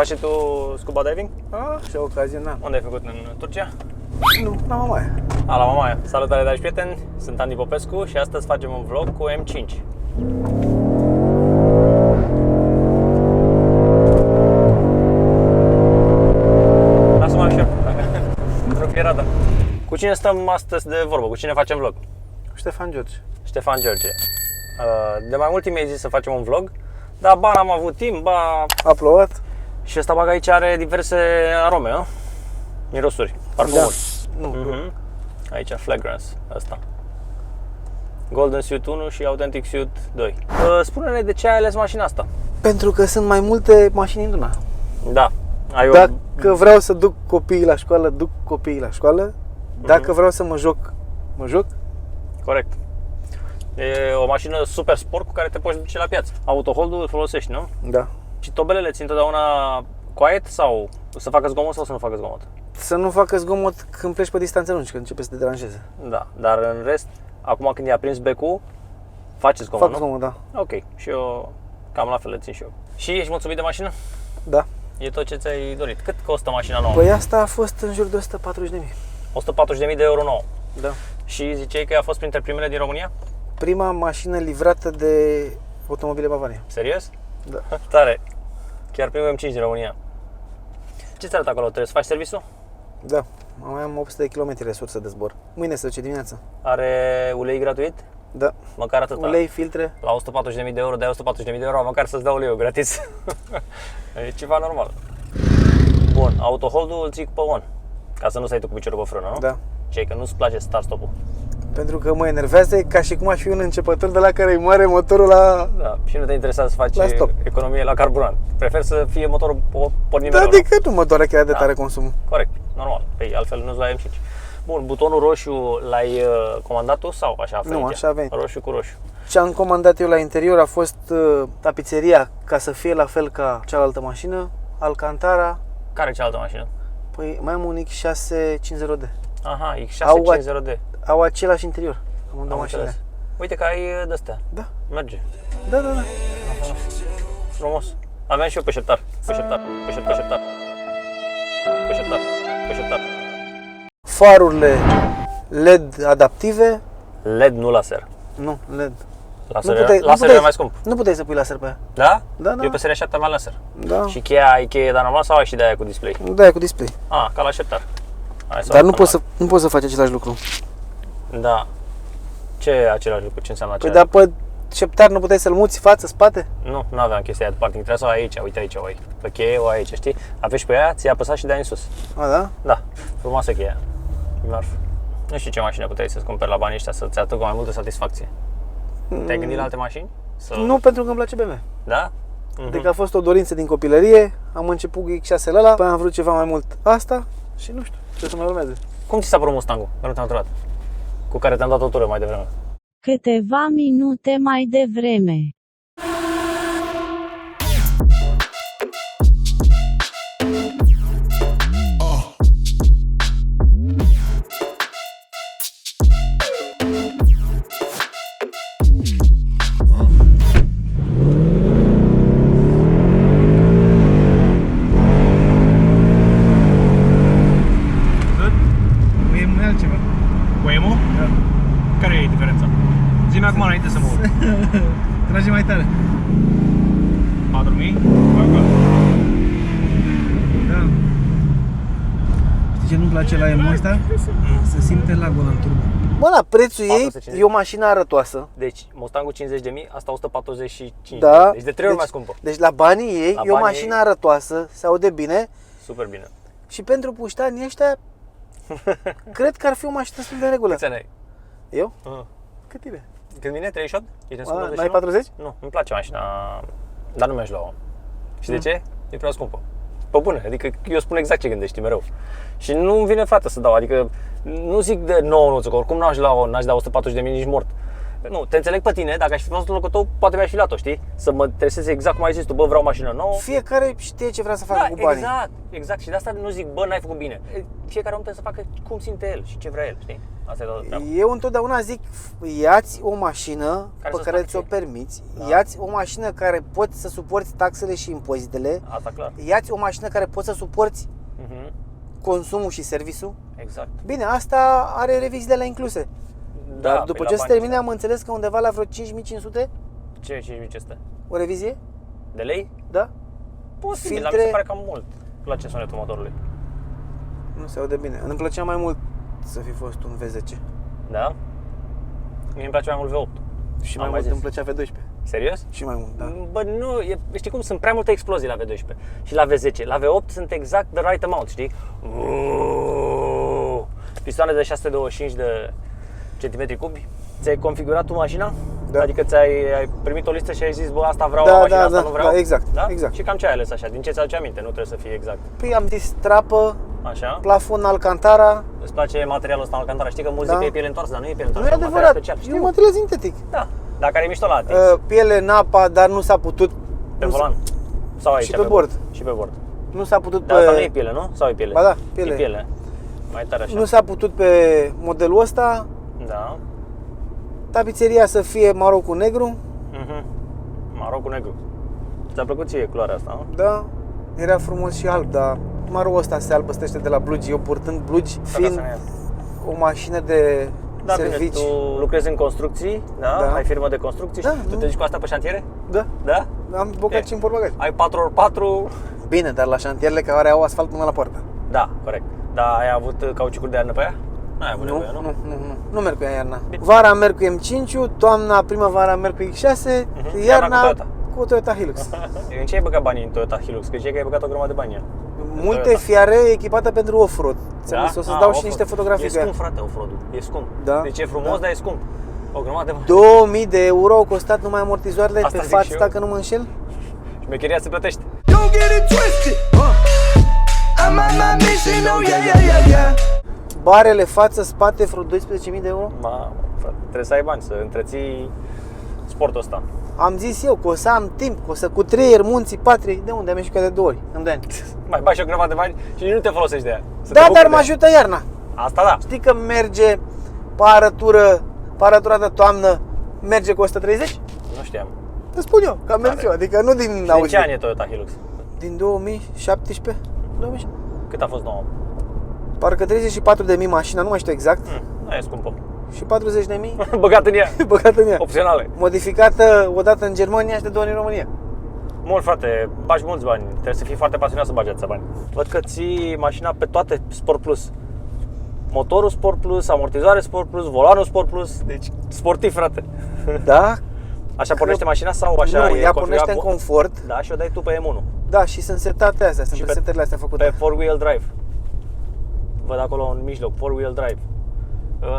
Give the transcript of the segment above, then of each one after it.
Faci și tu scuba diving? Și ocazie n-am. Unde ai făcut? În Turcia? Nu, la Mamaia. La Mamaia. Salutare, dragi prieteni, sunt Andy Popescu și astăzi facem un vlog cu M5. Lasă-mă așa, într-o pieradă. Cu cine stăm astăzi de vorbă? Cu cine facem vlog? Ștefan George. Ștefan George. De mai mult timp mi-ai zis să facem un vlog, dar ba n-am avut timp, ba... A plouat? Și ăsta bag aici are diverse arome, nu? Mirosuri, parfumuri. Da. Nu. Aici, Fragrance, ăsta. Golden Suit 1 și Authentic Suit 2. Spune-ne de ce ai ales mașina asta. Pentru că sunt mai multe mașini în una. Da. Ai Dacă vreau să duc copiii la școală, duc copiii la școală. Dacă vreau să mă joc, mă joc. Corect. E o mașină super sport cu care te poți duce la piață. Autohold-ul îl folosești, nu? Da. Și tobelele țin întotdeauna quiet sau să facă zgomot sau să nu facă zgomot? Să nu facă zgomot când pleci pe distanțe lungi, când începe să te deranjeze. Da, dar în rest, acum când i-a prins becul, face zgomot, Fac zgomot, da. Ok, și eu cam la fel le țin și eu. Și ești mulțumit de mașină? Da. E tot ce ți-ai dorit. Cât costă mașina nouă? Păi asta a fost în jur de 140.000. 140.000 de euro nouă. Da. Și ziceai că a fost printre primele din România? Prima mașină livrată de Automobile Bavaria. Serios? Da. Tare. Chiar primul M5 din România. Ce ți arată acolo? Trebuie să faci serviciul? Da. Mai am 800 de km resursă de zbor. Mâine se duce dimineața. Are ulei gratuit? Da. Măcar atât. Ulei, filtre. La 140.000 de euro, dai 140.000 de euro, măcar să-ți dau uleiul gratis. E ceva normal. Bun, autohold-ul îl ții pe on. Ca să nu stai tu cu piciorul pe frână, nu? Da. Ce că nu-ți place start-stop-ul. Pentru că mă enervează, ca și cum aș fi un începător de la care îi moare motorul la... Da, și nu te interesează să faci La stop. economie la carburant. Prefer să fie motorul pornit Da, mereu, adică nu mă doare chiar de tare consumul. Corect, normal. Păi altfel nu-ți la M5. Bun, butonul roșu l-ai comandat tu sau așa a venit? Nu, așa a venit. Roșu cu roșu. Ce am comandat eu la interior a fost tapiseria, ca să fie la fel ca cealaltă mașină, Alcantara. Care e cealaltă mașină? Păi mai am un X650D. Aha, X650D. Au același interior. Am Am două mașini. înțeles. Uite că ai de-astea. Da. Merge. Da, da, da. Frumos. Aveam și eu pe șeptar. Pe șeptar. Pe șeptar. Pe șeptar. Pe șeptar. Pe șeptar. Farurile LED adaptive. LED, nu laser. Nu, LED. Laserul e mai scump. Nu puteai să pui laser pe ea. Da? Da, da. Eu pe seria 7 aveam laser. Da. Și cheia ai cheie de normal sau ai și de aia cu display? Da, e cu display. Ah, ca la șeptar. Dar nu poți să faci același lucru. Da. Ce e același lucru? Ce înseamnă Păi același? dar pe șeptar nu puteai să-l muți față, spate? Nu aveam chestia aia de parking. Trebuia să o ai aici. Uite aici o ai. Pe cheie o ai aici, știi? Apeși pe ea, ți-ai apăsat și dai în sus. A, da? Da. Frumoasă cheia. Marfă. Nu știu ce mașină puteai să-ți cumperi la banii ăștia să-ți aducă mai multă satisfacție. Te-ai gândit la alte mașini? Nu, pentru că îmi place BMW. Da? Adică a fost o dorință din copilărie, am început cu X6-ul ăla, apoi am vrut ceva mai mult asta și nu știu, ce să mai urmeze. Cum ți s-a părut Mustang-ul? Că nu te-am întrebat. Cu care te-am dat o tură mai devreme. Câteva minute mai devreme. Cu emo? Da. Care e diferența? Zi-mi acum înainte să mă urc. Trage mai tare. 4.000? Da. Știi ce nu-mi place la emo ăsta? Se simte lagul în turbo. Bă, la prețul ei 450. e o mașină arătoasă. Deci, Mustangul 50.000, asta 145. Da. Deci de 3 ori mai scumpă. Deci la banii ei La e o banii mașină ei. arătoasă, se aude bine. Super bine. Și pentru puștanii ăștia, cred că ar fi o mașină destul de regulă. Câți ani ai? Eu? Uh. Cât tine? Când vine? 38? Ești în A, 29? n-ai 40? Nu, îmi place mașina, dar nu mergi la o. Și de ce? E prea scumpă. Pe bune, adică eu spun exact ce gândești mereu. Și nu îmi vine, frate, să dau, adică nu zic de 9 nuță, că oricum n-aș la o, n-aș da 140.000 nici mort. Nu, te înțeleg pe tine, dacă aș fi fost în locul tău, poate mi-aș fi luat-o, știi? Să mă intereseze exact cum ai zis tu, bă, vreau o mașină nouă. Fiecare știe ce vrea să facă Da, cu banii. exact. Și de asta nu zic, bă, n-ai făcut bine. Fiecare om trebuie să facă cum simte el și ce vrea el, știi? Asta e toată treaba. Eu întotdeauna zic, ia-ți o mașină Care pe să care facă ți-o ție. permiți, Da. ia-ți o mașină care poți să suporți taxele și impozitele, Asta clar. ia-ți o mașină care poți să suporți Mhm. consumul și serviciul. Exact. Bine, asta are reviziile la incluse. Dar după păi ce la se bani. termine am înțeles că undeva la vreo 5500 Ce 5500? o revizie, De lei? da? Posibil, dar mi se pare cam mult. Îmi place sunetul motorului. Nu se aude bine. Îmi plăcea mai mult să fi fost un V10 Da? Mie îmi place mai mult V8. și Am mai mai mult zis. îmi plăcea V12 Serios? și mai mult, da. Bă, nu, știi cum, sunt prea multe explozii la V12 și la V10. La V8 sunt exact the right amount, știi? Pistoane de 625 de centimetri cubi. Ți-ai configurat tu mașina? Da. Adică ai primit o listă și ai zis, bă, asta vreau, Da, la mașina da, asta da, nu vreau? da, exact, Da? exact. Și cam ce ai ales așa? Din ce ți aduce aminte? Nu trebuie să fie exact. Păi am zis trapă, Așa? plafon Alcantara. Îți place materialul ăsta în Alcantara? Știi că mulți zic Da. că e piele întoarsă, dar nu e piele Nu întoarsă. e un material adevărat, special. e Știu. un material sintetic. Da. Dar care e mișto la atins. Piele în apa, dar nu s-a putut. Pe nu s-a- volan. Sau aici, Și pe bord. Și pe bord. Nu s-a putut Dar asta nu e pe. piele, nu? Sau e piele? Ba da, piele. E piele. Mai tare așa. Nu s-a putut pe modelul ăsta. Da. Tapiseria să fie maro cu negru. Mhm. Maro cu negru. Ți-a plăcut ție culoarea asta, nu? Da, era frumos și alb, dar maro ăsta se albăstește de la blugi. Eu purtând blugi, fiind să ne ia. o mașină de Da, servici. bine, tu lucrezi în construcții, da? Da. Ai firmă de construcții Da, și tu nu. te duci cu asta pe șantiere? Da, Da? am bocat E. și în portbagaj. Ai 4x4? Bine, dar la șantierele care au asfalt până la poartă. Da, corect. Dar ai avut cauciucuri de iarnă pe ea? N-ai avut Nu, nevoie, nu? nu merg cu ea iarna. Vara merg cu M5, toamna, primăvara merg cu X6, Mhm. iarna Iarna cu cu Toyota Hilux. În ce ai băgat banii în Toyota Hilux? Că ziceai că ai băgat o grămadă de bani în ea. Multe Toyota. fiare echipată pentru off-road. Ți-am zis, o să-ți dau și niște fotografii E cu ea. scump, frate, off-road-ul. E scump. Da, Deci e frumos, da. dar e scump. O grămadă de bani. 2000 de euro au costat numai amortizoarele Asta pe zic și față, eu. dacă nu mă înșel. Șmecheria se plătește. Don't get it twisted. I'm on my mission. Oh yeah. Barele față, spate, vreo 12.000 de euro. Ma, frate, trebuie să ai bani, să întreții sportul ăsta. Am zis eu că o să am timp, că o să cutreier munții patriei. De unde am ieșit de 2 ori? Îmi dai ani. Mai bagi o grămadă de bani și nici nu te folosești de ea. Să te Da, bucuri dar de mă ea. ajută iarna. Asta da. Știi că merge parătura de toamnă merge cu 130? Nu știam. Îți spun eu, că am mers Tare. eu, adică nu din De ce auzi. an e Toyota Hilux? Din 2017? 2017? Cât a fost nouă? Parcă 34.000 mașina, nu mai știu exact. Nu e scumpă. Și 40.000 Băgat în ea. băgat în ea. Opționale. Modificată odată în Germania și de 2 ori în România. Mult, frate, bagi mulți bani. Trebuie să fii foarte pasionat să bagi atâția bani. Văd că ții mașina pe toate Sport Plus. Motorul Sport Plus, amortizoare Sport Plus, volanul Sport Plus. Deci sportiv, frate. Da? Așa pornește mașina sau așa nu, e ea configurat pornește în confort. Da, și o dai tu pe M1. Da, și sunt setate astea, sunt Și pe- presetările astea făcute. Pe 4-wheel drive. Văd acolo în mijloc, 4-wheel drive.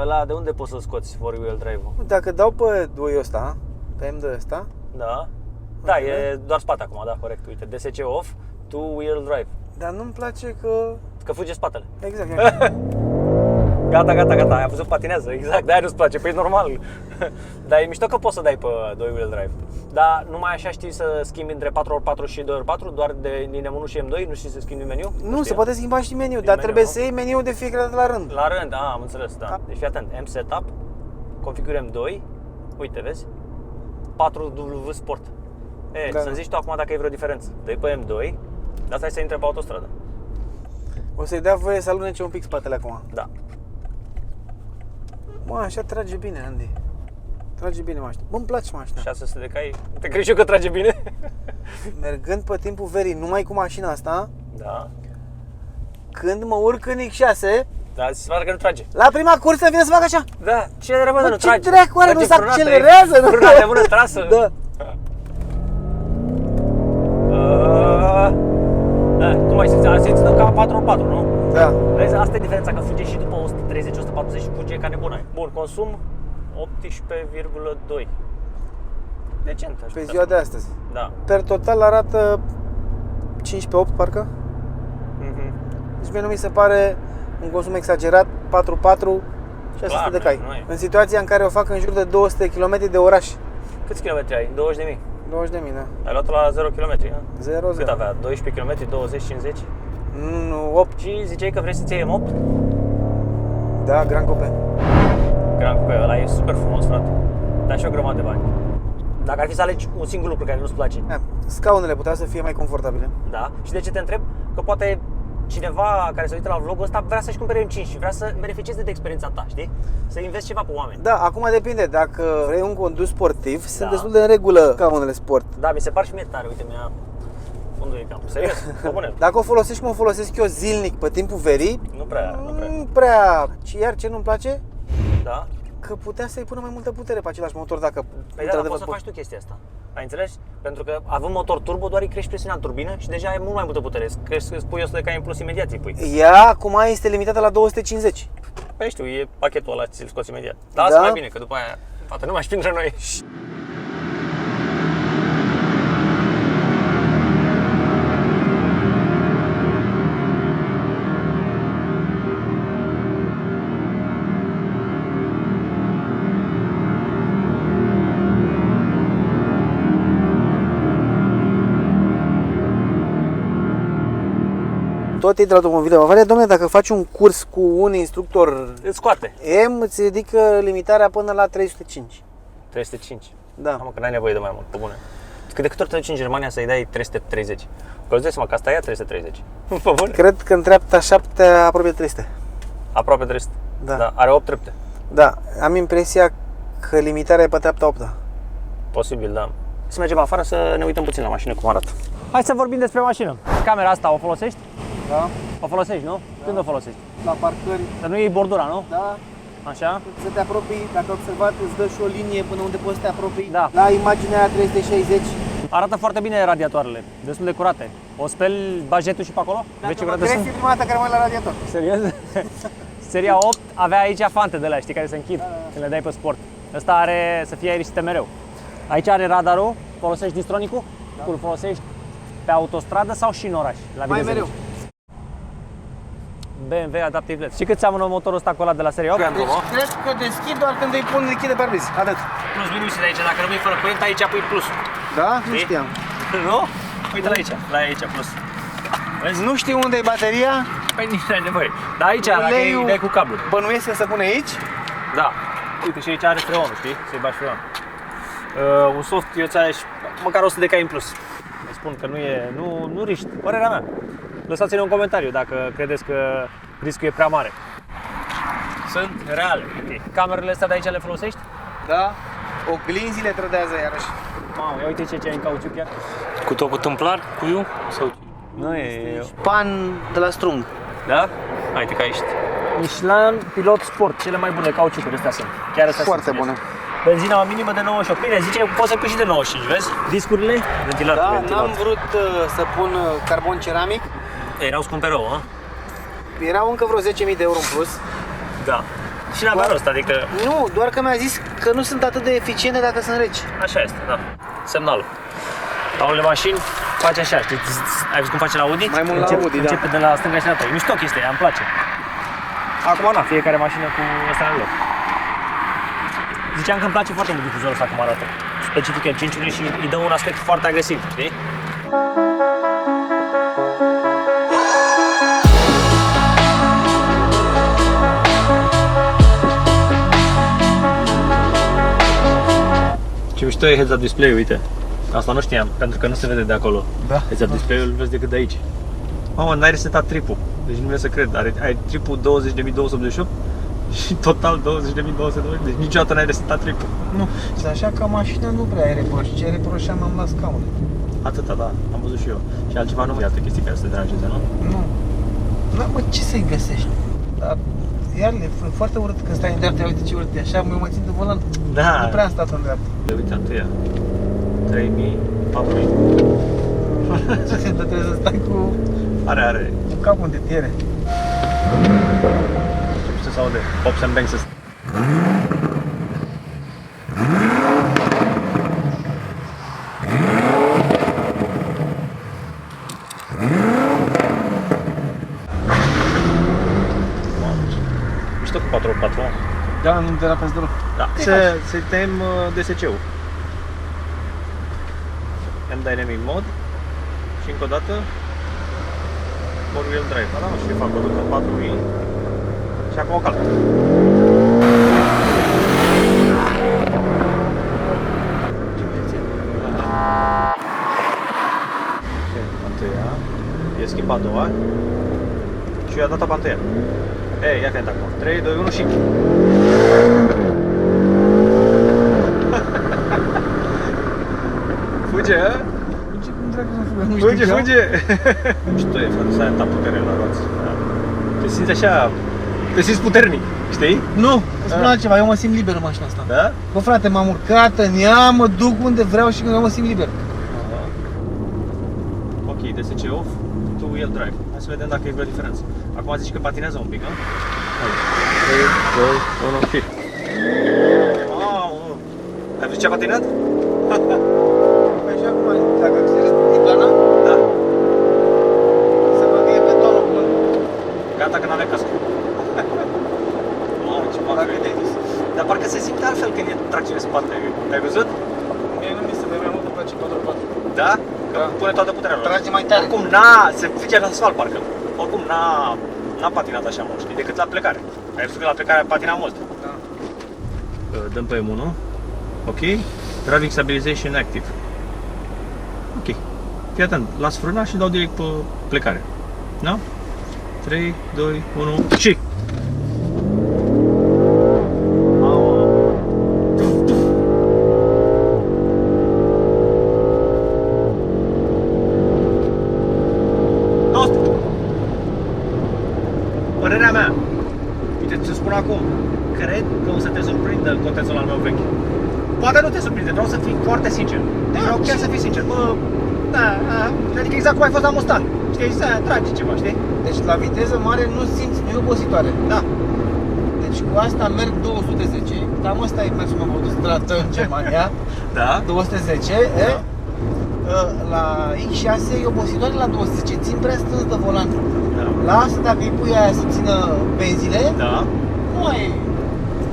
Ăla, de unde poți să scoți 4-wheel drive-ul? Dacă dau pe 2 ăsta, pe M2 ăsta, Da? Da, e doar spate acum, da, corect. Uite, DSC off, 2-wheel drive. dar nu-mi place că... Că fuge spatele. Exact, exact. Gata, ai văzut, patinează, exact, de-aia nu-ți place, păi e normal. Dar e mișto că poți să dai pe 2-wheel drive. Dar numai așa știi să schimbi între 4x4 și 2x4, doar din M1 și M2, nu știi să schimbi meniu? Nu, se poate schimba și meniu, dar meniu, trebuie nu? să iei meniu de fiecare dată la rând. La rând, am înțeles, da. Da. Deci fii atent, M-Setup, configurăm M2, uite, vezi? 4W Sport. Da. Să-mi zici tu acum dacă e vreo diferență. Dă-i pe M2, dar stai să intre pe autostradă. O să-i dea voie să alunece un pic spatele acum. Da. Mă, așa trage bine, Andy. Trage bine mașina. Bă, îmi place mașina. 600 de cai, te crezi și eu că trage bine? Mergând pe timpul verii numai cu mașina asta, Da. când mă urc în X6, Dar se pare că nu trage. la prima cursă vine să fac așa. Da, ce treabă Bă, nu ce trage? dracu are, nu Trage se frânată, accelerează, e nu? frâna de mână trasă. Da. Cum ai simțit? Ai simțit ca 4x4, nu? Da. Vezi, asta e diferența, că fuge și după 130-140 și fuge ca nebuna. Bun, consum 18,2. Decent, aș Pe putea ziua de spune. astăzi. Da. Per total arată 5 pe 8 parcă. Mhm. Deci mie nu mi se pare un consum exagerat, 4-4, 600 Clar, de cai. nu e. În situația în care o fac în jur de 200 km de oraș. Câți kilometri ai? 20.000. 20.000, da. Ai luat-o la 0 km, ha? 0, Cât avea? 12 km, 20, 50? Nu, 8. Și ziceai că vrei să-ți iei M8? Da, Grand Coupe. Grand Coupe, ăla e super frumos, frate. Dar și o grămadă de bani. Dacă ar fi să alegi un singur lucru care nu-ți place, Da, scaunele putea să fie mai confortabile. da? Și de ce te întreb? Că poate cineva care se uită la vlogul ăsta vrea să-și cumpere un 5 și vrea să beneficieze de experiența ta, știi? Să investi ceva pe oameni. Da, acum depinde. Dacă vrei un condus sportiv, sunt Da. destul de în regulă scaunele sport. Da, mi se par și mie tare, uite, mi-a fundul e cam. Serios, pe bune. Dacă o folosești cum o folosesc eu zilnic pe timpul verii, Nu prea. nu prea. Iar ce nu-mi place? Da? Că putea să-i pună mai multă putere pe același motor dacă Păi da, poți să faci tu chestia asta. Ai înțeles? Pentru că având motor turbo, doar îi crești presiunea în turbină și deja ai mult mai multă putere. Spui 100 de cai în plus imediat îi pui. Ea acum este limitată la 250. Păi știu, e pachetul ăla, ți-l scoți imediat. Dar asta mai bine, că după aia, poate nu mai printre noi. Tot ei de la automobil de Bavaria, domnule, dacă faci un curs cu un instructor Îți scoate. M, îți ridică limitarea până la 305. 305. Da. Am că n-ai nevoie de mai mult, pe bune. Că de câte ori te duci în Germania să-i dai 330? Că îți dai seama că asta ia 330. Pe bune. Cred că în treapta 7 aproape 300. Aproape 300. Da. Are 8 trepte. Da, am impresia că limitarea e pe treapta 8-a. Posibil, da. Să mergem afară să ne uităm puțin la mașină cum arată. Hai să vorbim despre mașină. Camera asta o folosești? Da? O folosești, nu? Când o folosești? La parcări, Să nu iei bordura, nu? da, Așa? să te apropii, dacă observat, îți dă și o linie până unde poți să te apropii. Da. La imaginea aia 360. Arată foarte bine radiatoarele, destul de curate. O speli bajetul și pe acolo? Vezi ce curate Crezi sunt? prima dată care mă la radiator. Serios? Seria 8 avea aici fante de alea, știi, care se închid când le dai pe sport. Ăsta are să fie aerisită mereu. Aici are radarul, folosești distronicul? Da. Îl folosești pe autostradă sau și în oraș? La Mai viteză mereu. mici? BMW Adaptive LED. Și cât seamănă motorul ăsta cu ăla de la seria 8? Deci cred că deschid doar când îi pun lichid de parbriz. Atât. Plus minus de aici, dacă rămâi fără curent, aici pui plus. Da? Nu Știi? știam. Nu? Uite la aici, plus. Vezi? Nu știu unde e bateria. Păi nici n-ai nevoie. Dar aici, dacă îi dai cu cablu. Bănuiesc că se pune aici. Da. Uite, și aici are freonul, știi? Să-i bagi freon. Un soft, eu ți-aș măcar 100 de cai în plus. Îți spun că nu riști. Părerea mea. Lăsați-ne un comentariu dacă credeți că riscul e prea mare. Sunt reale. Okay. Camerele astea de aici le folosești? Da. Oglinzile trădează iarăși. Mamă, ia uite ce ai în cauciuc chiar. Cu tot cu tâmplar? Cu iu? Sau... Nu e... Pan de la strung. Da? Haide că ești. Michelin Pilot Sport, cele mai bune cauciucuri astea sunt. Chiar astea Foarte sunt, bune. Benzina minimă de 98. Bine, zice că poți să pui și de 95, vezi? Discurile? Ventilat, Da, ventilat. n-am vrut să pun carbon ceramic. Erau scumpe rău, a? Erau încă vreo 10.000 de euro în plus. Da. Și n-avea rost, adică Nu, doar că mi-a zis că nu sunt atât de eficiente dacă sunt reci. așa este, da. Semnal. La unele mașini face așa, știi? Ai văzut cum face la Audi? Mai mult la Audi, da. Începe de la stânga și la dreapta. E mișto chestia, îmi place. Acum, na, fiecare mașină cu ăsta în loc. Ziceam că îmi place foarte mult difuzorul ăsta cum arată. Specific M5-ului și îi dă un aspect foarte agresiv, știi? Ce mișto e heads-up display-ul, uite. Asta nu știam, pentru că nu se vede de acolo. Da. Heads-up display-ul îl vezi decât de aici. Mamă, n-ai resetat tripul. Deci nu vreau să cred. Ai tripul 20.288 și total 20.220. Deci niciodată n-ai resetat tripul. Nu. Și așa ca mașina nu prea ai reproș. Ce reproșam am la scaun. Atâta, da, am văzut și eu. Și altceva nu iată chestii care să te deranjeze, nu? Nu. Nu, mă, ce să-i găsești? Dar iar e foarte urât când stai în dreapta, uite ce urât e așa, mă țin de volan. Da. Nu prea am stat în dreapta. Uite, întâia. 3.000, 4.000. Trebuie să stai cu Are. capul în tetiere. Ce se aude? Pops and bangs ăsta. Mișto cu 4x4. Da, nu de la deloc. Da. Să tem DSC-ul. M-Dynamic Mode și încă o dată 4-wheel drive. Da, nu știu, fac o dată 4-wheel și acum o calc. Întâia, e schimbat a doua și i-a dat apa întâia. Ei, ia fii acum. 3, 2, 1 și... Fuge, a? Fuge, fuge! Mișto e, frate, să ai ta putere la roți. Te simți așa... Te simți puternic, știi? Nu, îți spun altceva, eu mă simt liber în mașina asta. Da? Bă, frate, m-am urcat în ea, mă duc unde vreau și eu mă simt liber. Ok, DSC off, two-wheel drive. Hai să vedem dacă e vreo diferență. Acum zici că patinează un pic, a? Hai. 3, 2, 1 și... Ai văzut ce a patinat? Păi și acum, dacă acționezi tiplana, Da. să văd că e betonul acum. Gata că n-are cască. Mamă, ce mare e. Dar parcă se simte altfel când e tracțiune spate. Ai văzut? Mie nu mi se mai mult îmi place 4x4. Da? Că Da. pune toată puterea. Trage mai tare. Oricum se fuge la asfalt parcă. Oricum n-a patinat așa mult, știi, decât la plecare. Ai văzut că la plecare a patinat mult. Da. Dăm pe M1. Ok. Driving Stabilization Active. Ok. Fii atent, las frâna și dau direct pe plecare. Da? 3, 2, 1 și... Părerea mea, uite, ți spun acum, cred că o să te surprindă contextul al meu vechi. Poate nu te surprinde, vreau să fii foarte sincer. Deci vreau chiar să fii sincer, bă, adică exact cum ai fost la Mustang. Știi, să tragi ceva, știi? Deci la viteză mare nu simți, nu e obositoare. Da. Deci cu asta merg 210, cam asta e mersul meu de stradă în Germania. Da. 210, la X6 e obositoare la 210, țin prea strâns de volan. Da. La asta dacă îi pui aia să țină benzile, Da. nu mai...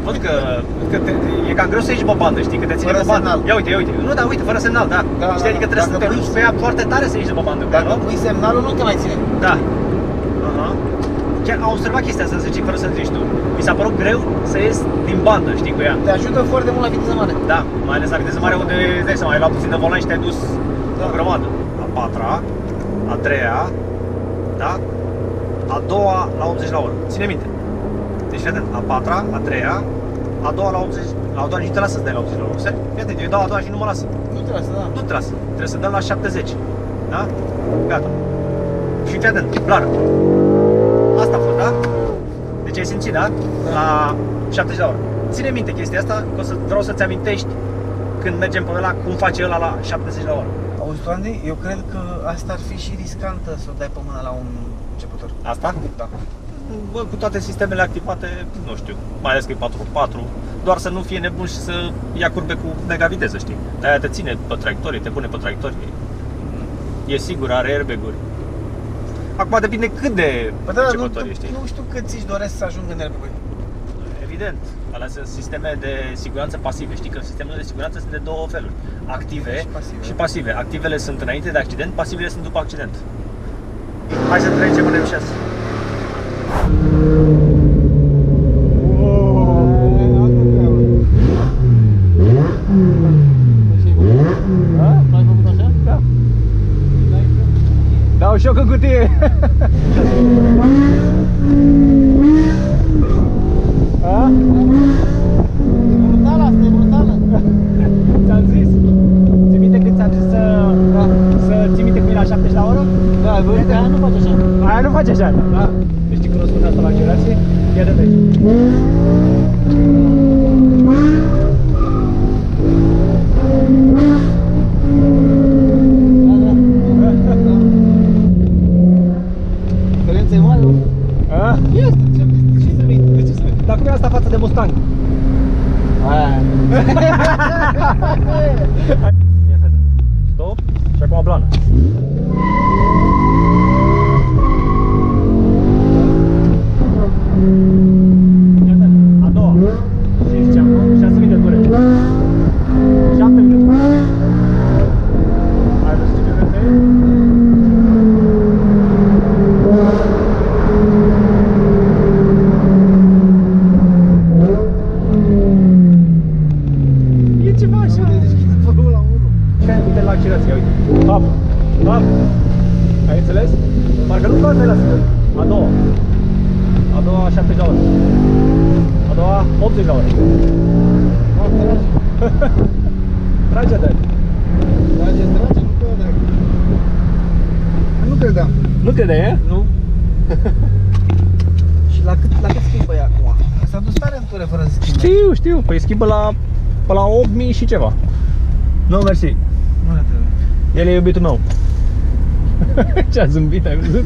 Văd că e cam greu să ieși pe bandă, știi, că te ține Fără pe bandă. semnal. Ia uite, ia uite. Nu, da, uite, fără semnal, da. Da, Știi, adică trebuie dacă să te pui- rupi pe ea foarte tare să ieși de pe bandă. Dacă nu? pui semnalul nu te mai ține. Da. Aha. Chiar am observat chestia asta, să zici, fără să zici tu. Mi s-a părut greu să ies din bandă, știi, cu ea. Te ajută foarte mult la viteză mare. Da, mai ales la viteză mare unde, îți dai seama, ai luat puțin de volan și te-ai dus Da. o grămadă. A patra, a treia, da? A doua la 80 la oră. Ține minte. Deci, fii atent, a patra, a treia, a doua la 80, la a doua nici nu te lasă să dai la 80 la oră. Fii atent, eu dau a doua și nu mă lasă. Nu te lasă, da. Nu te lasă, trebuie să dăm la 70. Da? Gata. Și fii atent, blară. Asta a fost, da? Deci ai simțit, da? La 70 la oră. Ține minte chestia asta, că o să vreau să-ți amintești când mergem pe ăla, cum face ăla la 70 la oră. Auzi, tu, Andy, eu cred că asta ar fi și riscantă să o dai pe mână la un începător. Asta? Da. Bă, cu toate sistemele activate, nu știu, mai ales că e 4x4, doar să nu fie nebun și să ia curbe cu mega viteză, știi? De-aia te ține pe traiectorie, te pune pe traiectorie. E sigur, are airbag-uri. Acum depinde cât de Păi da, începător ești, știi? nu știu cât ți-și doresc să ajungă în airbag-uri. Evident, alea sunt sisteme de siguranță pasive. Știi că sistemele de siguranță sunt de două feluri, active și pasive. Activele sunt înainte de accident, pasivele sunt după accident. Hai să trecem în M6. Dau și eu în cutie. Brutală, asta e brutală. Ți-am zis. Ții minte când ți-am zis să ții minte cu el la 70 la oră? Da, vezi că aia nu face așa. Aia nu face așa, da? Deci știi când o spune asta la accelerație? Ia de aici. Diferența e mare, nu? A? Este, ce să vezi? Dar cum e asta față de Mustang? Aia. Ia fete. Stop. Și acum blană. Ia fete. A doua. serios? Uite la accelerație, uite. Hop, hop. Ai înțeles? Parcă nu poate la sfârșit. A doua. A doua 70 la oră. A doua 80 la oră. Trage, Dani. Trage, nu credeam. Nu crede, e? Nu. Și la cât schimbă ea acum? S-a dus tare în ture fără să schimbe. Știu. Păi schimbă pe la 8000 și ceva. Nu, mersi. Nu le trebuie. El e iubitul meu. Ce-a zâmbit, ai văzut?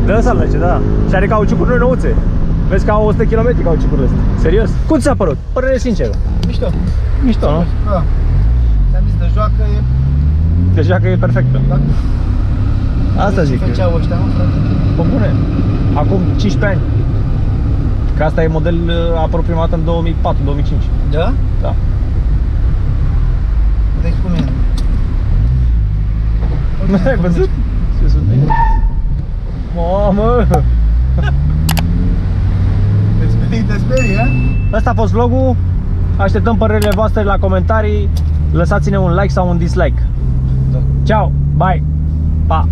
Dă să alege, da. Și are cauciucuri noi nouțe. Vezi că au 100 km cauciucurile astea. Serios? Cum ți s-a părut? Părere sinceră. Mișto. Mișto, nu? Da. Ți-am zis, de joacă e... Deja că e perfectă. Da. Asta zic. Ce făceau ăștia, mă, frate? Bă, bune. Acum 15 ani. Că asta e model apărut prima dată în 2004-2005. Da? Da. Deci cum e? Nu ai văzut? Ce sunt aici? Mamă! Te sperii, ha? Asta a fost vlogul. Așteptăm părerile voastre la comentarii. Lăsați-ne un like sau un dislike. Da. Ciao, bye, pa!